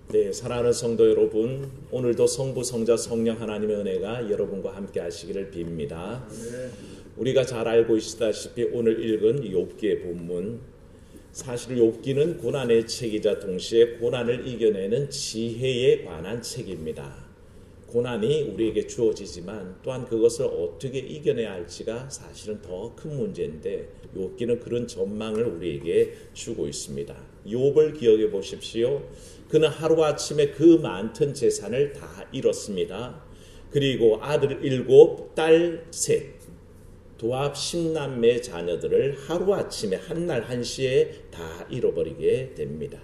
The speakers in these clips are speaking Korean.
네, 사랑하는 성도 여러분, 오늘도 성부, 성자, 성령 하나님의 은혜가 여러분과 함께 하시기를 빕니다. 우리가 잘 알고 있다시피 오늘 읽은 욥기의 본문, 사실 욥기는 고난의 책이자 동시에 고난을 이겨내는 지혜에 관한 책입니다. 고난이 우리에게 주어지지만 또한 그것을 어떻게 이겨내야 할지가 사실은 더 큰 문제인데 욥기는 그런 전망을 우리에게 주고 있습니다. 욥을 기억해 보십시오. 그는 하루아침에 그 많던 재산을 다 잃었습니다. 그리고 아들 7, 딸 3, 도합 10남매 자녀들을 하루아침에 한날 한시에 다 잃어버리게 됩니다.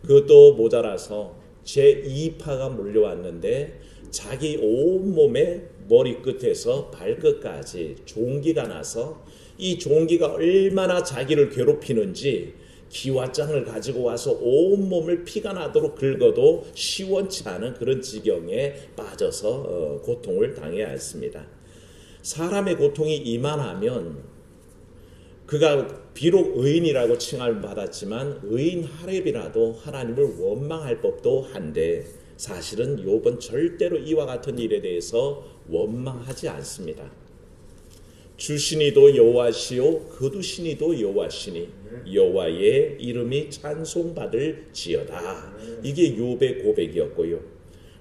그것도 모자라서 제2파가 몰려왔는데 자기 온몸에 머리끝에서 발끝까지 종기가 나서 이 종기가 얼마나 자기를 괴롭히는지 기와장을 가지고 와서 온몸을 피가 나도록 긁어도 시원치 않은 그런 지경에 빠져서 고통을 당해야 했습니다. 사람의 고통이 이만하면 그가 비록 의인이라고 칭함을 받았지만 의인 하렙이라도 하나님을 원망할 법도 한데 사실은 욥은 절대로 이와 같은 일에 대해서 원망하지 않습니다. 주신이도 여호와시요 거두신이도 여호와시니 여호와의 이름이 찬송받을지어다. 이게 욥의 고백이었고요.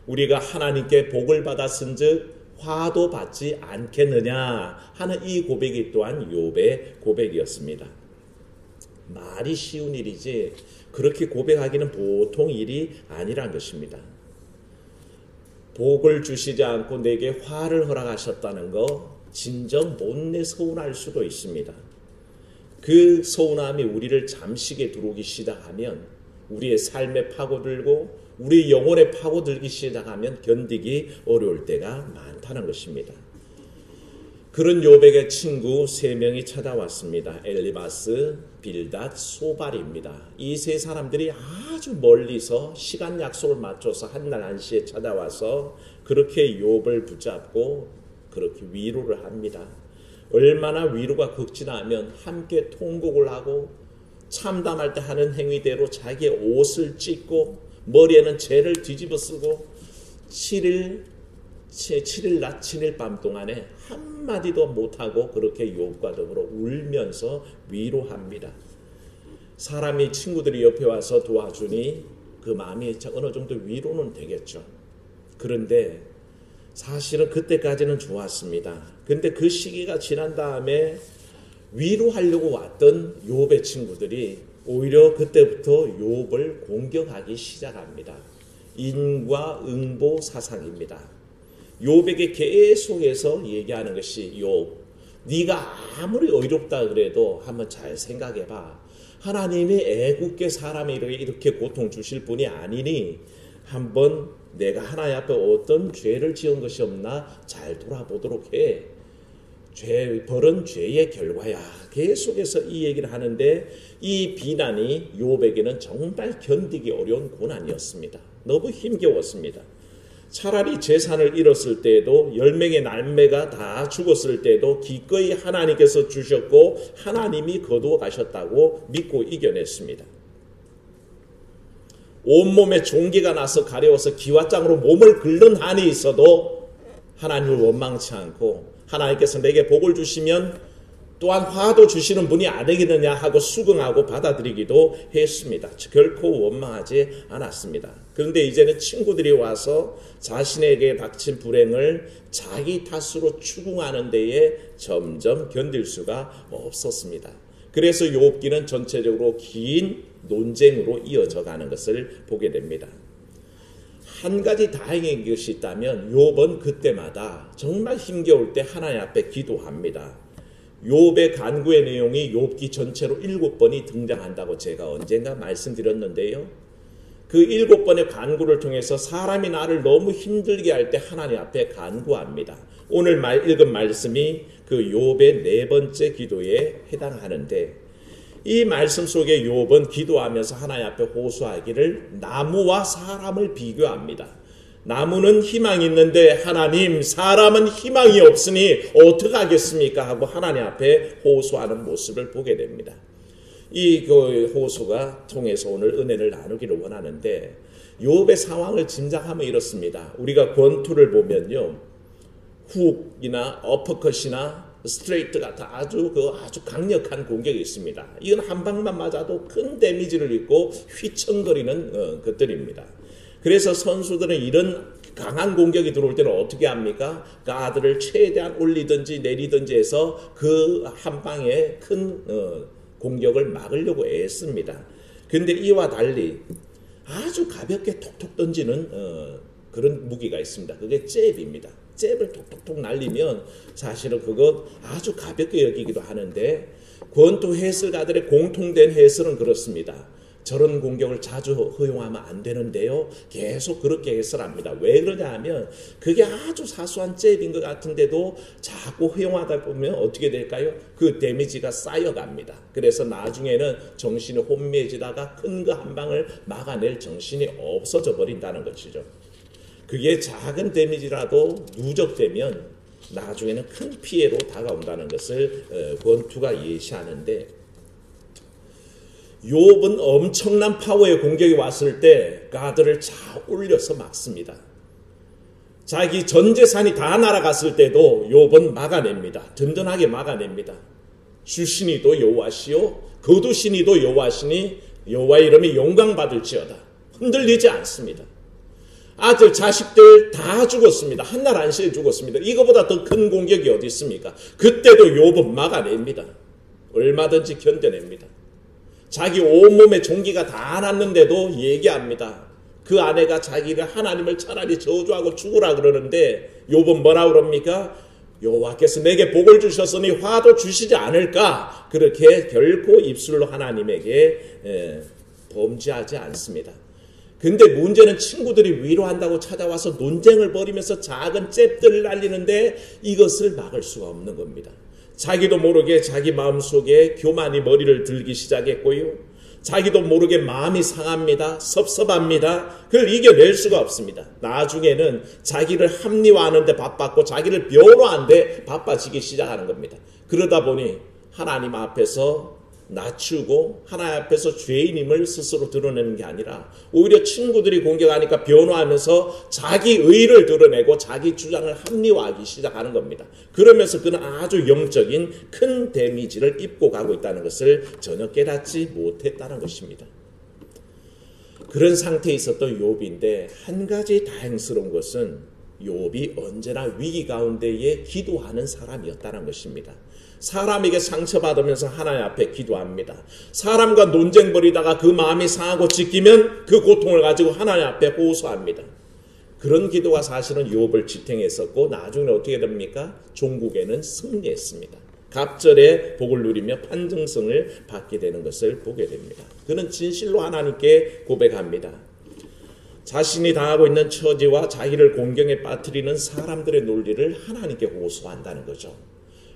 우리가 하나님께 복을 받았은즉 화도 받지 않겠느냐 하는 이 고백이 또한 욥의 고백이었습니다. 말이 쉬운 일이지 그렇게 고백하기는 보통 일이 아니란 것입니다. 복을 주시지 않고 내게 화를 허락하셨다는 거 진정 못내 서운할 수도 있습니다. 그 서운함이 우리를 잠식에 들어오기 시작하면 우리의 삶에 파고들고 우리 영혼에 파고들기 시작하면 견디기 어려울 때가 많다는 것입니다. 그런 욥에게 친구 3명이 찾아왔습니다. 엘리바스, 빌닷, 소발입니다. 이 세 사람들이 아주 멀리서 시간 약속을 맞춰서 한날 한시에 찾아와서 그렇게 욥을 붙잡고 그렇게 위로를 합니다. 얼마나 위로가 극진하면 함께 통곡을 하고 참담할 때 하는 행위대로 자기의 옷을 찢고 머리에는 재를 뒤집어 쓰고 7일 낮 7일 밤 동안에 한마디도 못하고 그렇게 욥과 더불어 울면서 위로합니다. 사람이 친구들이 옆에 와서 도와주니 그 마음이 어느 정도 위로는 되겠죠. 그런데 사실은 그때까지는 좋았습니다. 근데 그 시기가 지난 다음에 위로하려고 왔던 욥의 친구들이 오히려 그때부터 욥을 공격하기 시작합니다. 인과응보 사상입니다. 욥에게 계속해서 얘기하는 것이 욥, 네가 아무리 의롭다 그래도 한번 잘 생각해봐. 하나님이 애굽게 사람에게 이렇게 고통 주실 분이 아니니 한번 내가 하나님 앞에 어떤 죄를 지은 것이 없나 잘 돌아보도록 해. 벌은 죄의 결과야. 계속해서 이 얘기를 하는데 이 비난이 욥에게는 정말 견디기 어려운 고난이었습니다. 너무 힘겨웠습니다. 차라리 재산을 잃었을 때에도 10명의 남매가 다 죽었을 때도 기꺼이 하나님께서 주셨고 하나님이 거두어 가셨다고 믿고 이겨냈습니다. 온몸에 종기가 나서 가려워서 기와장으로 몸을 긁는 한이 있어도 하나님을 원망치 않고 하나님께서 내게 복을 주시면 또한 화도 주시는 분이 아니겠느냐 하고 수긍하고 받아들이기도 했습니다. 결코 원망하지 않았습니다. 그런데 이제는 친구들이 와서 자신에게 닥친 불행을 자기 탓으로 추궁하는 데에 점점 견딜 수가 없었습니다. 그래서 욥기는 전체적으로 긴 논쟁으로 이어져 가는 것을 보게 됩니다. 한 가지 다행인 것이 있다면 욥은 그때마다 정말 힘겨울 때 하나님 앞에 기도합니다. 욥의 간구의 내용이 욥기 전체로 7번이 등장한다고 제가 언젠가 말씀드렸는데요. 그 7번의 간구를 통해서 사람이 나를 너무 힘들게 할 때 하나님 앞에 간구합니다. 오늘 읽은 말씀이 그 욥의 4번째 기도에 해당하는데 이 말씀 속에 욥은 기도하면서 하나님 앞에 호소하기를 나무와 사람을 비교합니다. 나무는 희망이 있는데 하나님 사람은 희망이 없으니 어떡하겠습니까 하고 하나님 앞에 호소하는 모습을 보게 됩니다. 이 호수가 통해서 오늘 은혜를 나누기를 원하는데 욥의 상황을 짐작하면 이렇습니다. 우리가 권투를 보면요, 훅이나 어퍼컷이나 스트레이트 같은 아주 강력한 공격이 있습니다. 이건 한 방만 맞아도 큰 데미지를 입고 휘청거리는 것들입니다. 그래서 선수들은 이런 강한 공격이 들어올 때는 어떻게 합니까? 가드를 최대한 올리든지 내리든지 해서 그 한 방에 큰 공격을 막으려고 애씁니다. 그런데 이와 달리 아주 가볍게 톡톡 던지는 그런 무기가 있습니다. 그게 잽입니다. 잽을 톡톡톡 날리면 사실은 그거 아주 가볍게 여기기도 하는데, 권투 해설가들의 공통된 해설은 그렇습니다. 저런 공격을 자주 허용하면 안 되는데요, 계속 그렇게 해설합니다. 왜 그러냐 하면 그게 아주 사소한 잽인 것 같은데도 자꾸 허용하다 보면 어떻게 될까요? 그 데미지가 쌓여갑니다. 그래서 나중에는 정신이 혼미해지다가 큰 거 한 방을 막아낼 정신이 없어져 버린다는 것이죠. 그게 작은 데미지라도 누적되면 나중에는 큰 피해로 다가온다는 것을 권투가 예시하는데, 욥은 엄청난 파워의 공격이 왔을 때 가드를 잘 올려서 막습니다. 자기 전 재산이 다 날아갔을 때도 욥은 막아냅니다. 든든하게 막아냅니다. 주신이도 여호와시요 거두신이도 여호와시니 여호와의 이름이 영광받을지어다. 흔들리지 않습니다. 아들 자식들 다 죽었습니다. 한날 안식에 죽었습니다. 이거보다 더 큰 공격이 어디 있습니까? 그때도 욥은 막아냅니다. 얼마든지 견뎌냅니다. 자기 온몸에 종기가 다 났는데도 얘기합니다. 그 아내가 자기를, 하나님을 차라리 저주하고 죽으라 그러는데 욥은 뭐라 그럽니까? 여호와께서 내게 복을 주셨으니 화도 주시지 않을까? 그렇게 결코 입술로 하나님에게 범죄하지 않습니다. 근데 문제는 친구들이 위로한다고 찾아와서 논쟁을 벌이면서 작은 잽들을 날리는데 이것을 막을 수가 없는 겁니다. 자기도 모르게 자기 마음속에 교만이 머리를 들기 시작했고요, 자기도 모르게 마음이 상합니다. 섭섭합니다. 그걸 이겨낼 수가 없습니다. 나중에는 자기를 합리화하는 데 바빴고 자기를 변호하는 데 바빠지기 시작하는 겁니다. 그러다 보니 하나님 앞에서 낮추고 하나님 앞에서 죄인임을 스스로 드러내는 게 아니라 오히려 친구들이 공격하니까 변호하면서 자기 의를 드러내고 자기 주장을 합리화하기 시작하는 겁니다. 그러면서 그는 아주 영적인 큰 데미지를 입고 가고 있다는 것을 전혀 깨닫지 못했다는 것입니다. 그런 상태에 있었던 욥인데, 한 가지 다행스러운 것은 욥이 언제나 위기 가운데에 기도하는 사람이었다는 것입니다. 사람에게 상처받으면서 하나님 앞에 기도합니다. 사람과 논쟁 벌이다가 그 마음이 상하고 지키면 그 고통을 가지고 하나님 앞에 호소합니다. 그런 기도가 사실은 욥을 지탱했었고, 나중에 어떻게 됩니까? 종국에는 승리했습니다. 갑절에 복을 누리며 판정성을 받게 되는 것을 보게 됩니다. 그는 진실로 하나님께 고백합니다. 자신이 당하고 있는 처지와 자기를 공경에 빠뜨리는 사람들의 논리를 하나님께 호소한다는 거죠.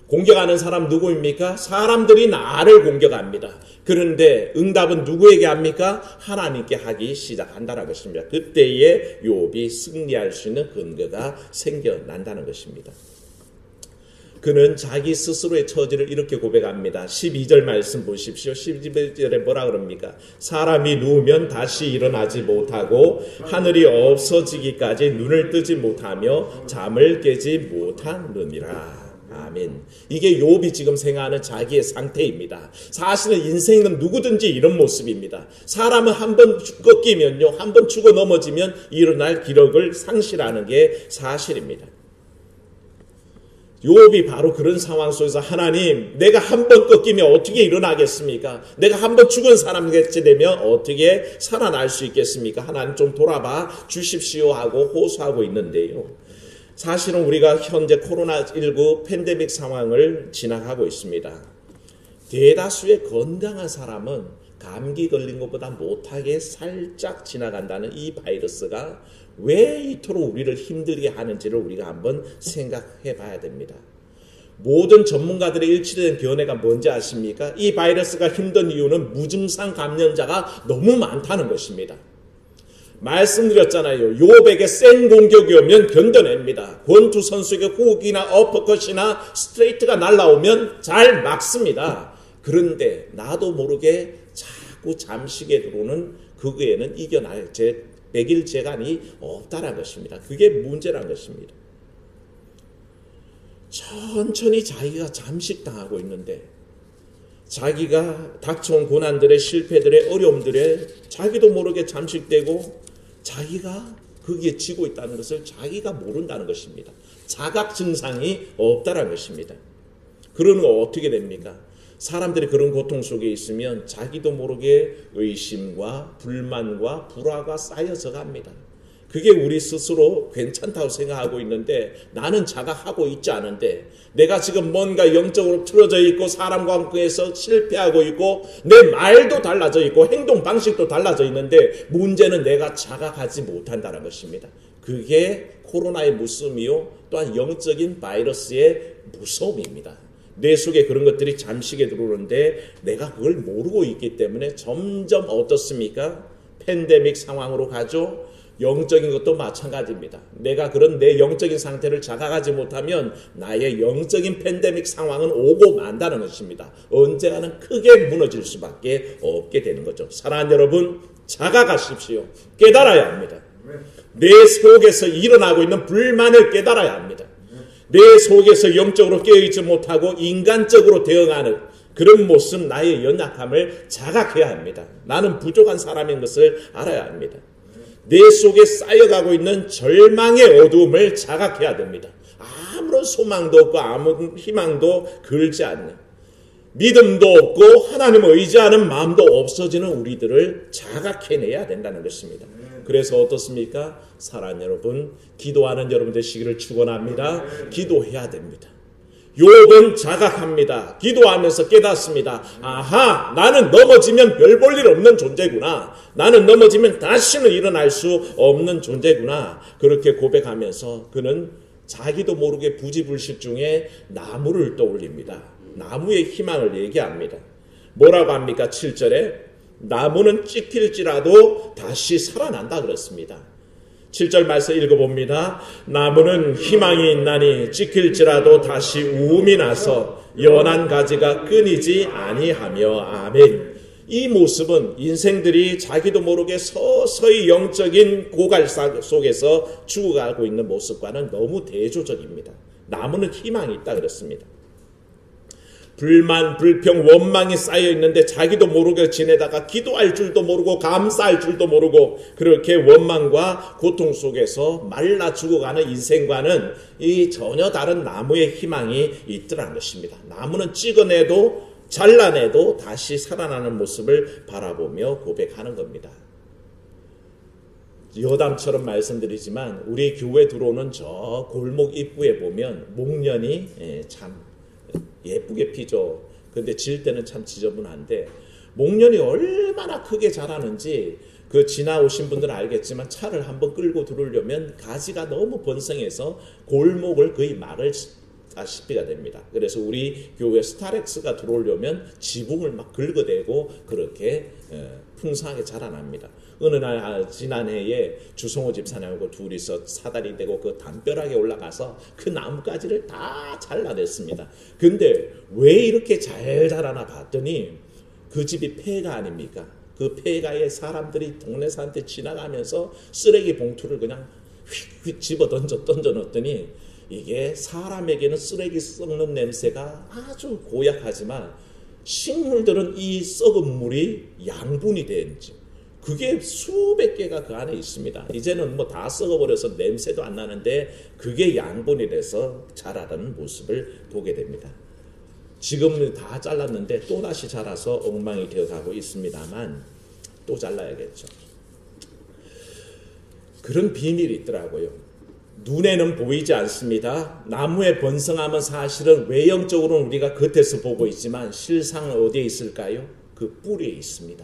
공격하는 사람 누구입니까? 사람들이 나를 공격합니다. 그런데 응답은 누구에게 합니까? 하나님께 하기 시작한다는 것입니다. 그때에 욥이 승리할 수 있는 근거가 생겨난다는 것입니다. 그는 자기 스스로의 처지를 이렇게 고백합니다. 12절 말씀 보십시오. 12절에 뭐라 그럽니까? 사람이 누우면 다시 일어나지 못하고 하늘이 없어지기까지 눈을 뜨지 못하며 잠을 깨지 못하느니라. 아멘. 이게 욥이 지금 생각하는 자기의 상태입니다. 사실은 인생은 누구든지 이런 모습입니다. 사람은 한번 꺾이면요, 한번 죽어 넘어지면 일어날 기력을 상실하는 게 사실입니다. 욥이 바로 그런 상황 속에서 하나님, 내가 한번 꺾이면 어떻게 일어나겠습니까? 내가 한번 죽은 사람같이 되면 어떻게 살아날 수 있겠습니까? 하나님 좀 돌아봐 주십시오 하고 호소하고 있는데요. 사실은 우리가 현재 코로나19 팬데믹 상황을 지나가고 있습니다. 대다수의 건강한 사람은 감기 걸린 것보다 못하게 살짝 지나간다는 이 바이러스가 왜 이토록 우리를 힘들게 하는지를 우리가 한번 생각해 봐야 됩니다. 모든 전문가들의 일치된 견해가 뭔지 아십니까? 이 바이러스가 힘든 이유는 무증상 감염자가 너무 많다는 것입니다. 말씀드렸잖아요. 욥에게 센 공격이 오면 견뎌냅니다. 권투 선수에게 훅이나 어퍼컷이나 스트레이트가 날라오면 잘 막습니다. 그런데 나도 모르게 자꾸 잠식에 들어오는 그거에는 이겨낼 백일제간이 없다는 것입니다. 그게 문제란 것입니다. 천천히 자기가 잠식당하고 있는데 자기가 닥쳐온 고난들의 실패들의 어려움들에 자기도 모르게 잠식되고 자기가 거기에 지고 있다는 것을 자기가 모른다는 것입니다. 자각 증상이 없다는 것입니다. 그러는 거 어떻게 됩니까? 사람들이 그런 고통 속에 있으면 자기도 모르게 의심과 불만과 불화가 쌓여서 갑니다. 그게 우리 스스로 괜찮다고 생각하고 있는데 나는 자각하고 있지 않은데 내가 지금 뭔가 영적으로 틀어져 있고 사람 관계에서 실패하고 있고 내 말도 달라져 있고 행동 방식도 달라져 있는데 문제는 내가 자각하지 못한다는 것입니다. 그게 코로나의 무서움이요 또한 영적인 바이러스의 무서움입니다. 뇌 속에 그런 것들이 잠식에 들어오는데 내가 그걸 모르고 있기 때문에 점점 어떻습니까? 팬데믹 상황으로 가죠. 영적인 것도 마찬가지입니다. 내가 그런 내 영적인 상태를 자각하지 못하면 나의 영적인 팬데믹 상황은 오고 만다는 것입니다. 언젠가는 크게 무너질 수밖에 없게 되는 거죠. 사랑하는 여러분, 자각하십시오. 깨달아야 합니다. 내 속에서 일어나고 있는 불만을 깨달아야 합니다. 내 속에서 영적으로 깨어있지 못하고 인간적으로 대응하는 그런 모습, 나의 연약함을 자각해야 합니다. 나는 부족한 사람인 것을 알아야 합니다. 내 속에 쌓여가고 있는 절망의 어두움을 자각해야 됩니다. 아무런 소망도 없고 아무 희망도 걸지 않는 믿음도 없고 하나님을 의지하는 마음도 없어지는 우리들을 자각해내야 된다는 것입니다. 그래서 어떻습니까? 사랑하는 여러분, 기도하는 여러분 되시기를 축원합니다. 기도해야 됩니다. 욥은 자각합니다. 기도하면서 깨닫습니다. 아하, 나는 넘어지면 별 볼 일 없는 존재구나. 나는 넘어지면 다시는 일어날 수 없는 존재구나. 그렇게 고백하면서 그는 자기도 모르게 부지불식 중에 나무를 떠올립니다. 나무의 희망을 얘기합니다. 뭐라고 합니까? 7절에 나무는 찍힐지라도 다시 살아난다 그랬습니다. 7절 말씀 읽어봅니다. 나무는 희망이 있나니 찍힐지라도 다시 우음이 나서 연한 가지가 끊이지 아니하며. 아멘. 이 모습은 인생들이 자기도 모르게 서서히 영적인 고갈사 속에서 죽어가고 있는 모습과는 너무 대조적입니다. 나무는 희망이 있다 그랬습니다. 불만, 불평, 원망이 쌓여 있는데 자기도 모르게 지내다가 기도할 줄도 모르고 감사할 줄도 모르고 그렇게 원망과 고통 속에서 말라 죽어가는 인생과는 이 전혀 다른 나무의 희망이 있더라는 것입니다. 나무는 찍어내도 잘라내도 다시 살아나는 모습을 바라보며 고백하는 겁니다. 여담처럼 말씀드리지만 우리 교회 들어오는 저 골목 입구에 보면 목련이 참 예쁘게 피죠. 근데 질 때는 참 지저분한데 목련이 얼마나 크게 자라는지 그 지나오신 분들은 알겠지만 차를 한번 끌고 들어오려면 가지가 너무 번성해서 골목을 거의 막을 다시피가 됩니다. 그래서 우리 교회 스타렉스가 들어오려면 지붕을 막 긁어대고 그렇게 풍성하게 자라납니다. 어느 날 지난해에 주성호 집사님하고 둘이서 사다리 대고 그 담벼락에 올라가서 그 나뭇가지를 다 잘라냈습니다. 근데 왜 이렇게 잘 자라나 봤더니 그 집이 폐가 아닙니까? 그 폐가에 사람들이 동네 사람한테 지나가면서 쓰레기 봉투를 그냥 휙휙 집어 던져 넣었더니 이게 사람에게는 쓰레기 썩는 냄새가 아주 고약하지만 식물들은 이 썩은 물이 양분이 되는지 그게 수백 개가 그 안에 있습니다. 이제는 뭐 다 썩어버려서 냄새도 안 나는데 그게 양분이 돼서 자라는 모습을 보게 됩니다. 지금은 다 잘랐는데 또다시 자라서 엉망이 되어가고 있습니다만 또 잘라야겠죠. 그런 비밀이 있더라고요. 눈에는 보이지 않습니다. 나무의 번성함은 사실은 외형적으로는 우리가 겉에서 보고 있지만 실상은 어디에 있을까요? 그 뿌리에 있습니다.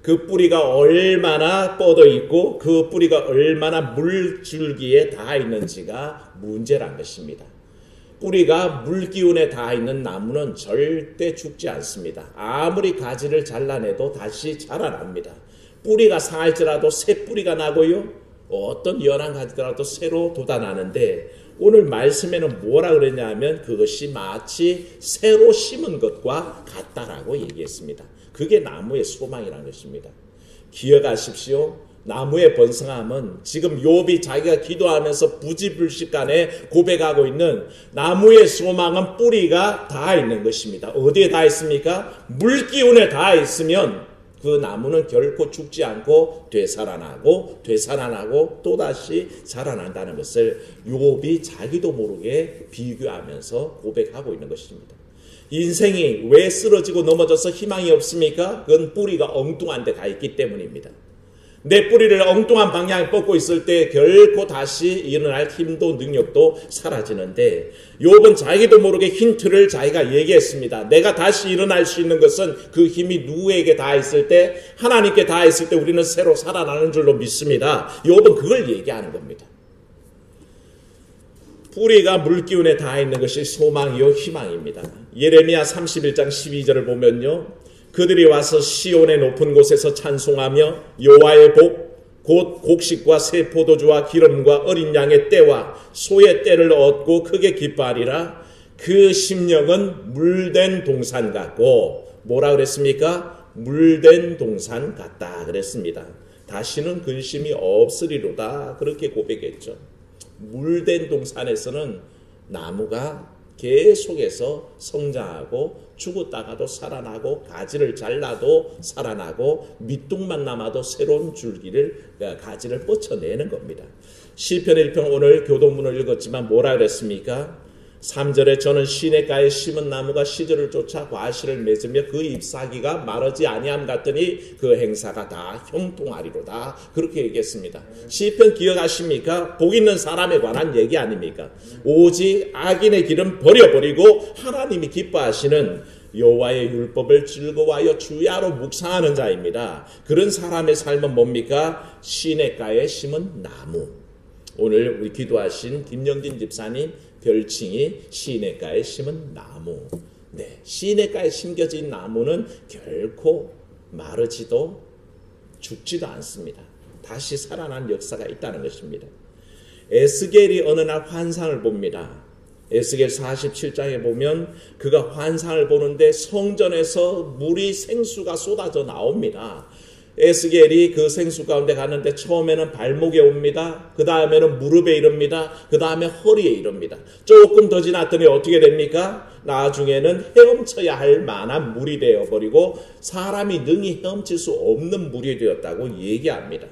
그 뿌리가 얼마나 뻗어 있고 그 뿌리가 얼마나 물줄기에 닿아 있는지가 문제란 것입니다. 뿌리가 물기운에 닿아 있는 나무는 절대 죽지 않습니다. 아무리 가지를 잘라내도 다시 자라납니다. 뿌리가 상할지라도 새 뿌리가 나고요. 어떤 연한 가지더라도 새로 돋아나는데 오늘 말씀에는 뭐라 그랬냐 하면 그것이 마치 새로 심은 것과 같다라고 얘기했습니다. 그게 나무의 소망이라는 것입니다. 기억하십시오. 나무의 번성함은 지금 욥이 자기가 기도하면서 부지불식간에 고백하고 있는 나무의 소망은 뿌리가 닿아 있는 것입니다. 어디에 닿아 있습니까? 물기운에 닿아 있으면 그 나무는 결코 죽지 않고 되살아나고 또다시 자라난다는 것을 욥이 자기도 모르게 비교하면서 고백하고 있는 것입니다. 인생이 왜 쓰러지고 넘어져서 희망이 없습니까? 그건 뿌리가 엉뚱한 데 가 있기 때문입니다. 내 뿌리를 엉뚱한 방향에 뻗고 있을 때 결코 다시 일어날 힘도 능력도 사라지는데 욥은 자기도 모르게 힌트를 자기가 얘기했습니다. 내가 다시 일어날 수 있는 것은 그 힘이 누구에게 닿아 있을 때 하나님께 닿아 있을 때 우리는 새로 살아나는 줄로 믿습니다. 욥은 그걸 얘기하는 겁니다. 뿌리가 물기운에 닿아 있는 것이 소망이요 희망입니다. 예레미야 31장 12절을 보면요. 그들이 와서 시온의 높은 곳에서 찬송하며 여호와의 복 곧 곡식과 새 포도주와 기름과 어린 양의 때와 소의 때를 얻고 크게 기뻐하리라. 그 심령은 물된 동산 같고 뭐라 그랬습니까? 물된 동산 같다 그랬습니다. 다시는 근심이 없으리로다 그렇게 고백했죠. 물된 동산에서는 나무가 계속해서 성장하고 죽었다가도 살아나고 가지를 잘라도 살아나고 밑둥만 남아도 새로운 가지를 뻗쳐내는 겁니다. 시편 1편 오늘 교도문을 읽었지만 뭐라 그랬습니까? 3절에 저는 시냇가에 심은 나무가 시절을 쫓아 과실을 맺으며 그 잎사귀가 마르지 아니함 같더니 그 행사가 다 형통하리로다 그렇게 얘기했습니다. 시편 기억하십니까? 복 있는 사람에 관한 얘기 아닙니까? 오직 악인의 길은 버려버리고 하나님이 기뻐하시는 여호와의 율법을 즐거워하여 주야로 묵상하는 자입니다. 그런 사람의 삶은 뭡니까? 시냇가에 심은 나무. 오늘 우리 기도하신 김영진 집사님 별칭이 시냇가에 심은 나무. 네, 시냇가에 심겨진 나무는 결코 마르지도 죽지도 않습니다. 다시 살아난 역사가 있다는 것입니다. 에스겔이 어느 날 환상을 봅니다. 에스겔 47장에 보면 그가 환상을 보는데 성전에서 물이 생수가 쏟아져 나옵니다. 에스겔이 그 생수 가운데 갔는데 처음에는 발목에 옵니다. 그 다음에는 무릎에 이릅니다. 그 다음에 허리에 이릅니다. 조금 더 지났더니 어떻게 됩니까? 나중에는 헤엄쳐야 할 만한 물이 되어버리고 사람이 능히 헤엄칠 수 없는 물이 되었다고 얘기합니다.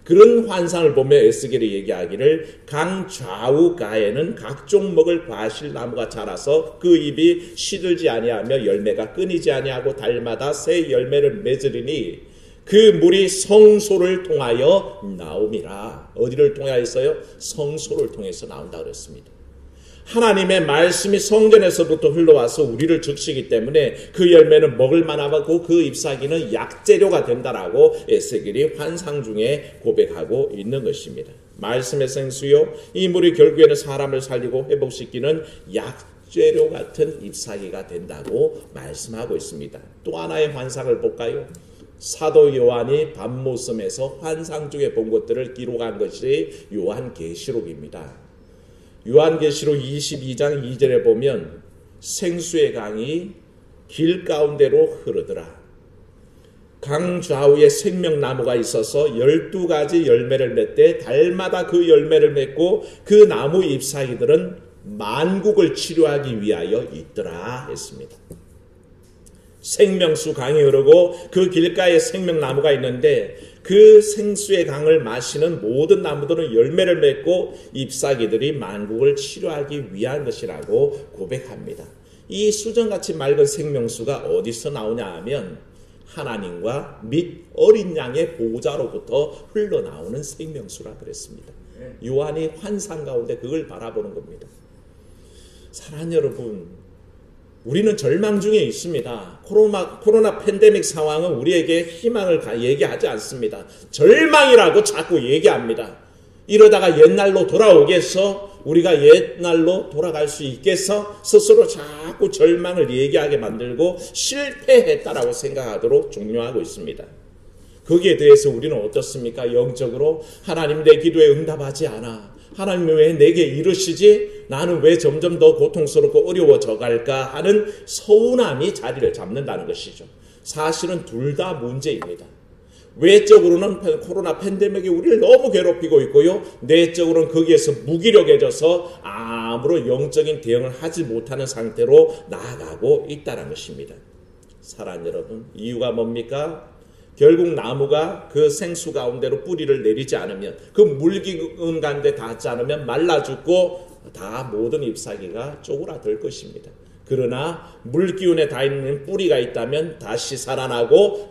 그런 환상을 보며 에스겔이 얘기하기를 강 좌우가에는 각종 먹을 과실나무가 자라서 그 잎이 시들지 아니하며 열매가 끊이지 아니하고 달마다 새 열매를 맺으리니 그 물이 성소를 통하여 나옴이라. 어디를 통하여서요? 성소를 통해서 나온다 그랬습니다. 하나님의 말씀이 성전에서부터 흘러와서 우리를 적시기 때문에 그 열매는 먹을 만하고 그 잎사귀는 약재료가 된다라고 에스겔이 환상 중에 고백하고 있는 것입니다. 말씀의 생수요, 이 물이 결국에는 사람을 살리고 회복시키는 약재료 같은 잎사귀가 된다고 말씀하고 있습니다. 또 하나의 환상을 볼까요? 사도 요한이 밤모섬에서 환상 중에 본 것들을 기록한 것이 요한계시록입니다. 요한계시록 22장 2절에 보면 생수의 강이 길 가운데로 흐르더라. 강 좌우에 생명나무가 있어서 12가지 열매를 맺되 달마다 그 열매를 맺고 그 나무 잎사귀들은 만국을 치료하기 위하여 있더라 했습니다. 생명수 강이 흐르고 그 길가에 생명나무가 있는데 그 생수의 강을 마시는 모든 나무들은 열매를 맺고 잎사귀들이 만국을 치료하기 위한 것이라고 고백합니다. 이 수정같이 맑은 생명수가 어디서 나오냐 하면 하나님과 및 어린 양의 보호자로부터 흘러나오는 생명수라 그랬습니다. 요한이 환상 가운데 그걸 바라보는 겁니다. 사랑하는 여러분, 우리는 절망 중에 있습니다. 코로나 팬데믹 상황은 우리에게 희망을 얘기하지 않습니다. 절망이라고 자꾸 얘기합니다. 이러다가 옛날로 돌아오겠어? 우리가 옛날로 돌아갈 수 있겠어? 스스로 자꾸 절망을 얘기하게 만들고 실패했다라고 생각하도록 종료하고 있습니다. 거기에 대해서 우리는 어떻습니까? 영적으로 하나님 내 기도에 응답하지 않아. 하나님 왜 내게 이러시지? 나는 왜 점점 더 고통스럽고 어려워져 갈까 하는 서운함이 자리를 잡는다는 것이죠. 사실은 둘 다 문제입니다. 외적으로는 코로나 팬데믹이 우리를 너무 괴롭히고 있고요. 내적으로는 거기에서 무기력해져서 아무런 영적인 대응을 하지 못하는 상태로 나아가고 있다는 것입니다. 사랑하는 여러분, 이유가 뭡니까? 결국 나무가 그 생수 가운데로 뿌리를 내리지 않으면, 그 물기운 가운데 닿지 않으면 말라 죽고 다 모든 잎사귀가 쪼그라들 것입니다. 그러나 물기운에 닿는 뿌리가 있다면 다시 살아나고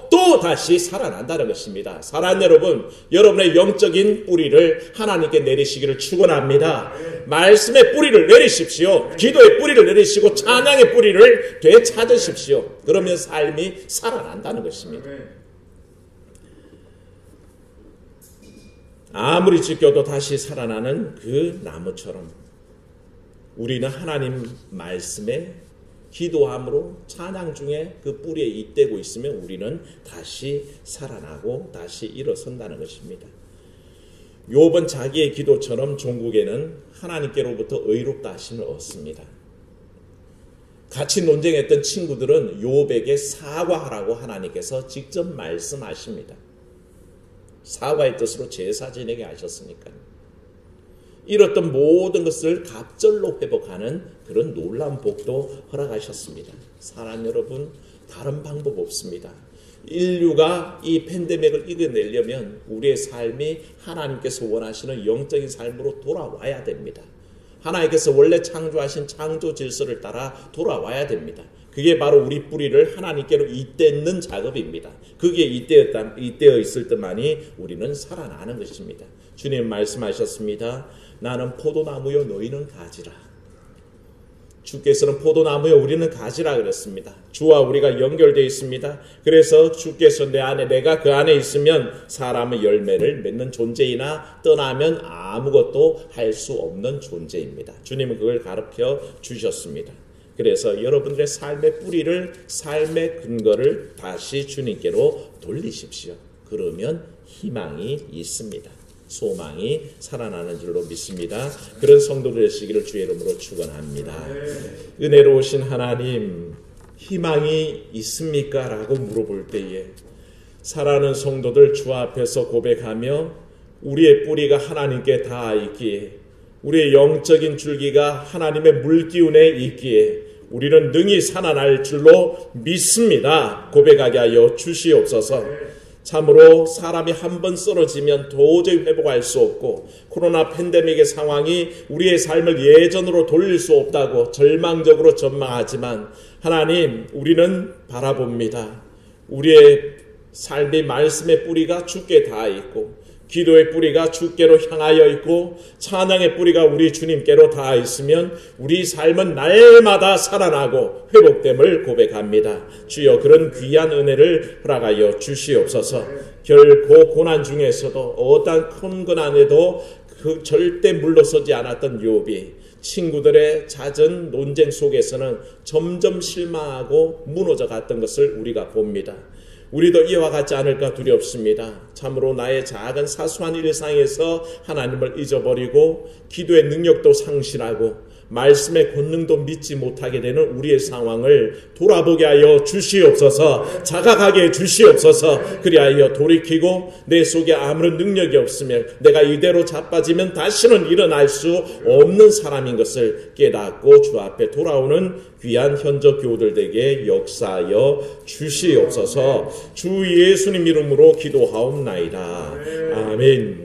또 다시 살아난다는 것입니다. 사랑하는 여러분, 여러분의 영적인 뿌리를 하나님께 내리시기를 축원합니다. 말씀의 뿌리를 내리십시오. 기도의 뿌리를 내리시고 찬양의 뿌리를 되찾으십시오. 그러면 삶이 살아난다는 것입니다. 아무리 찢겨도 다시 살아나는 그 나무처럼 우리는 하나님 말씀에 기도함으로 찬양 중에 그 뿌리에 잇대고 있으면 우리는 다시 살아나고 다시 일어선다는 것입니다. 욥은 자기의 기도처럼 종국에는 하나님께로부터 의롭다 하심을 얻습니다. 같이 논쟁했던 친구들은 욥에게 사과하라고 하나님께서 직접 말씀하십니다. 사과의 뜻으로 제사 지내게 하셨으니까요. 잃었던 모든 것을 갑절로 회복하는 그런 놀라운 복도 허락하셨습니다. 사랑하는 여러분, 다른 방법 없습니다. 인류가 이 팬데믹을 이겨내려면 우리의 삶이 하나님께서 원하시는 영적인 삶으로 돌아와야 됩니다. 하나님께서 원래 창조하신 창조 질서를 따라 돌아와야 됩니다. 그게 바로 우리 뿌리를 하나님께로 잇대는 작업입니다. 그게 잇대어 있을 때만이 우리는 살아나는 것입니다. 주님 말씀하셨습니다. 나는 포도나무요 너희는 가지라. 주께서는 포도나무요 우리는 가지라 그랬습니다. 주와 우리가 연결되어 있습니다. 그래서 주께서 내 안에 내가 그 안에 있으면 사람의 열매를 맺는 존재이나 떠나면 아무것도 할 수 없는 존재입니다. 주님은 그걸 가르쳐 주셨습니다. 그래서 여러분들의 삶의 뿌리를, 삶의 근거를 다시 주님께로 돌리십시오. 그러면 희망이 있습니다. 소망이 살아나는 줄로 믿습니다. 그런 성도들 되시기를 주의 이름으로 축원합니다. 은혜로우신 하나님, 희망이 있습니까? 라고 물어볼 때에 살아가는 성도들 주 앞에서 고백하며 우리의 뿌리가 하나님께 닿아 있기에, 우리의 영적인 줄기가 하나님의 물기운에 있기에 우리는 능히 살아날 줄로 믿습니다. 고백하게 하여 주시옵소서. 참으로 사람이 한번 쓰러지면 도저히 회복할 수 없고 코로나 팬데믹의 상황이 우리의 삶을 예전으로 돌릴 수 없다고 절망적으로 전망하지만 하나님, 우리는 바라봅니다. 우리의 삶의 말씀의 뿌리가 주께 닿아 있고 기도의 뿌리가 주께로 향하여 있고 찬양의 뿌리가 우리 주님께로 닿아 있으면 우리 삶은 날마다 살아나고 회복됨을 고백합니다. 주여, 그런 귀한 은혜를 허락하여 주시옵소서. 결코 고난 중에서도 어떠한 큰 고난에도 그 절대 물러서지 않았던 욥이 친구들의 잦은 논쟁 속에서는 점점 실망하고 무너져 갔던 것을 우리가 봅니다. 우리도 이와 같지 않을까 두렵습니다. 참으로 나의 작은 사소한 일상에서 하나님을 잊어버리고 기도의 능력도 상실하고 말씀의 권능도 믿지 못하게 되는 우리의 상황을 돌아보게 하여 주시옵소서. 자각하게 주시옵소서. 그리하여 돌이키고 내 속에 아무런 능력이 없으면 내가 이대로 자빠지면 다시는 일어날 수 없는 사람인 것을 깨닫고 주 앞에 돌아오는 귀한 현적 교우들 되게 역사하여 주시옵소서. 주 예수님 이름으로 기도하옵나이다. 아멘.